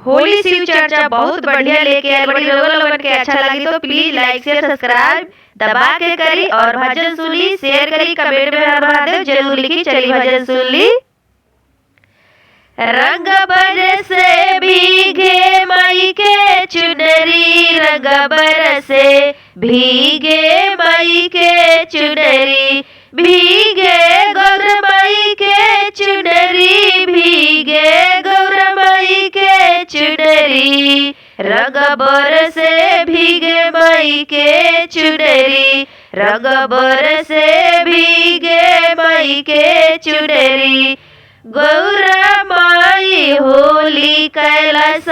होली शिव चर्चा बहुत बढ़िया लेके आयल बड़ी। रउआ लोगन के अच्छा लगी तो प्लीज लाइक शेयर सब्सक्राइब दबा के करी और भजन सुनी शेयर करी कमेंट में हर महादेव जरूर लिखी। चली भजन सुन ली। रंग बरसे भीगे माई के चुनरी, रंग बरसे भीगे माई के चुनरी, भीगे गौर माई के चुनरी, भीगे गौर माई के चुनरी, रंग बरसे भीगे माई के चुनरी, रंग बरसे भीगे माई के चुनरी। गौरा माई होली कैलाश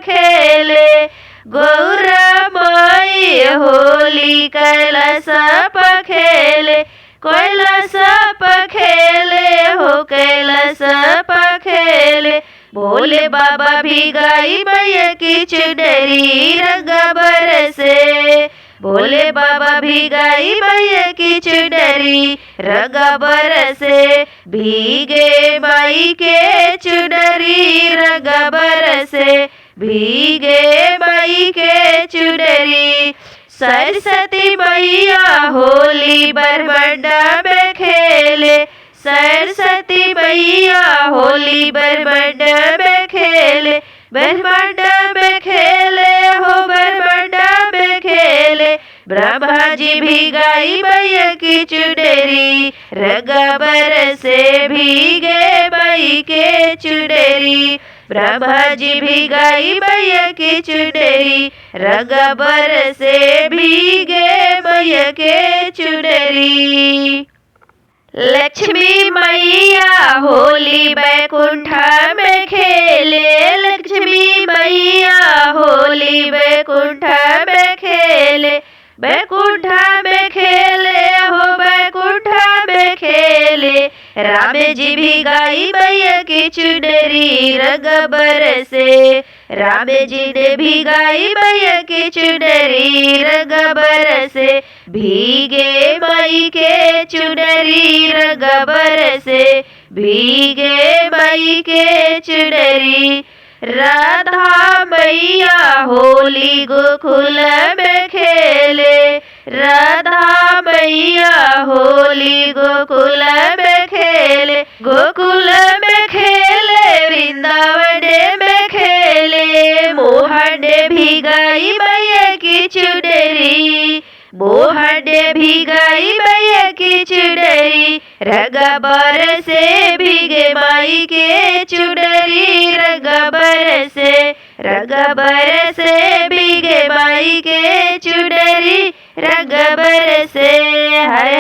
खेले, गौरा माई होली कैलाश खेले, कैलाश खेले हो कैलाश खेले। भोले बाबा भी गाई मैया की चुनरी, रंग बरसे भोले बाबा भी गाई मैया की चुनरी, रंग बरसे भीगे माई के चुनरी, रंग बरसे भीगे माई के चुनरी। सरस्वती मैया होली ब्रह्मांडा में खेले, सरस्वती मैया होली ब्रह्मांडा में खेले, ब्रह्मांडा में खेले हो ब्रह्मांडा में खेले। ब्रह्मा जी भी गाई मैया की चुनरी, रंग बरसे भीगे माई के चुनरी, ब्रह्मा जी भी गाई मैया की चुनरी, रंग बरसे भीगे मैया के चुनरी। लक्ष्मी मैया होली बैकुंठ में खेले, लक्ष्मी मैया होली बैकुंठ में खेले, बैकुंठ में खेले हो बैकुंठ में खेले। राम जी भी गाई मैया की चुनरी, रंग बरसे राम जी ने भी गाई मैया की चुनरी, रंग बरसे भीगे माई के चुनरी, रंग बरसे भीगे माई के चुनरी। राधा मैया होली गोकुल में खेले, राधा मैया होली गोकुल में खेले, गोकुल में खेले वृंदावन में खेले। मोहन भी गाई मैया की चुनरी, मोहन भी गाई मैया की चुनरी, रंग बरसे भीगे माई के चुनरी, रंग बरसे रंग बरसे भीगे माई के चुनरी, रंग बरसे। हर